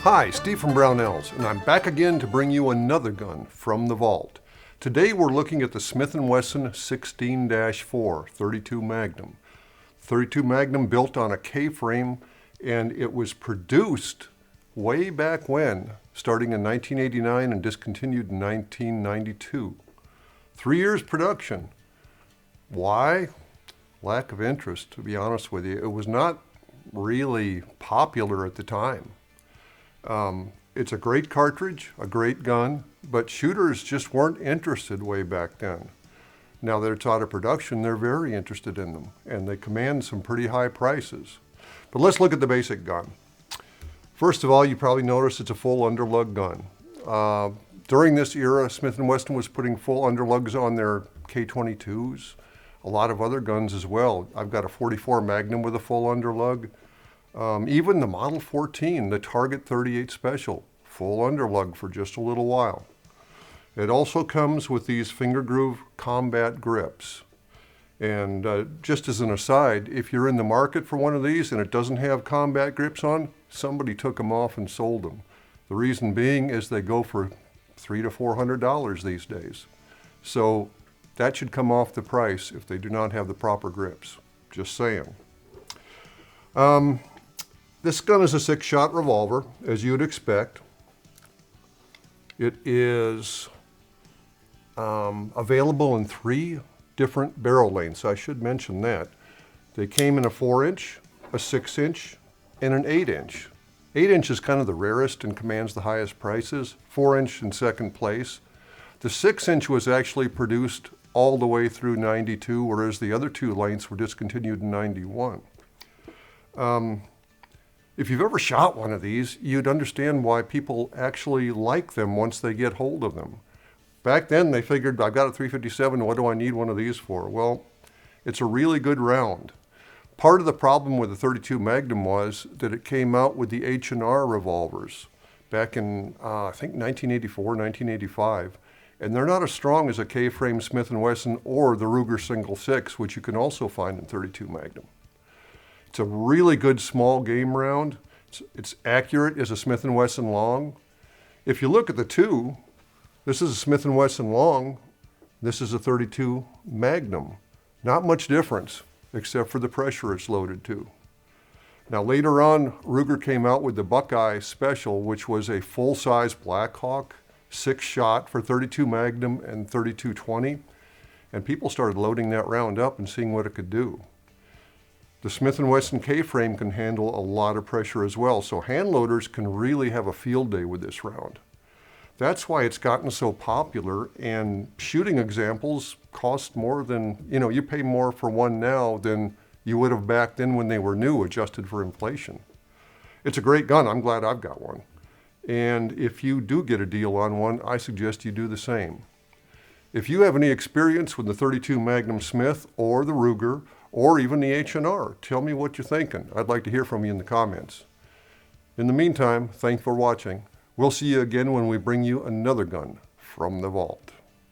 Hi, Steve from Brownells, and I'm back again to bring you another gun from the vault. Today we're looking at the Smith Wesson 16-4 32 Magnum. 32 Magnum built on a K-frame, and it was produced way back when, starting in 1989 and discontinued in 1992. 3 years production. Why? Lack of interest, to be honest with you. It was not really popular at the time. It's a great cartridge, a great gun, but shooters just weren't interested way back then. Now that it's out of production, they're very interested in them, and they command some pretty high prices. But let's look at the basic gun. First of all, you probably noticed it's a full underlug gun. During this era, Smith & Wesson was putting full underlugs on their K-22s, a lot of other guns as well. I've got a 44 Magnum with a full underlug. Even the Model 14, the Target 38 Special, full underlug for just a little while. It also comes with these finger groove combat grips. And just as an aside, if you're in the market for one of these and it doesn't have combat grips on, somebody took them off and sold them. The reason being is they go for $300 to $400 these days. So that should come off the price if they do not have the proper grips. Just saying. This gun is a 6-shot revolver, as you'd expect. It is available in 3 different barrel lengths. I should mention that. They came in a 4-inch, a 6-inch, and an 8-inch. 8-inch is kind of the rarest and commands the highest prices. 4-inch in second place. The 6-inch was actually produced all the way through 92, whereas the other 2 lengths were discontinued in 91. If you've ever shot one of these, you'd understand why people actually like them once they get hold of them. Back then, they figured, I've got a 357, what do I need one of these for? Well, it's a really good round. Part of the problem with the 32 Magnum was that it came out with the H&R revolvers back in, I think, 1984, 1985. And they're not as strong as a K-frame Smith & Wesson or the Ruger Single 6, which you can also find in 32 Magnum. It's a really good small game round. It's accurate as a Smith & Wesson long. If you look at the two, this is a Smith & Wesson long, this is a 32 Magnum. Not much difference, except for the pressure it's loaded to. Now later on, Ruger came out with the Buckeye Special, which was a full-size Blackhawk, 6-shot for 32 Magnum and 32-20, and people started loading that round up and seeing what it could do. The Smith & Wesson K-frame can handle a lot of pressure as well, so hand loaders can really have a field day with this round. That's why it's gotten so popular, and shooting examples cost more than, you pay more for one now than you would have back then when they were new, adjusted for inflation. It's a great gun. I'm glad I've got one. And if you do get a deal on one, I suggest you do the same. If you have any experience with the 32 Magnum Smith or the Ruger, or even the H&R, tell me what you're thinking. I'd like to hear from you in the comments. In the meantime, thanks for watching. We'll see you again when we bring you another gun from the vault.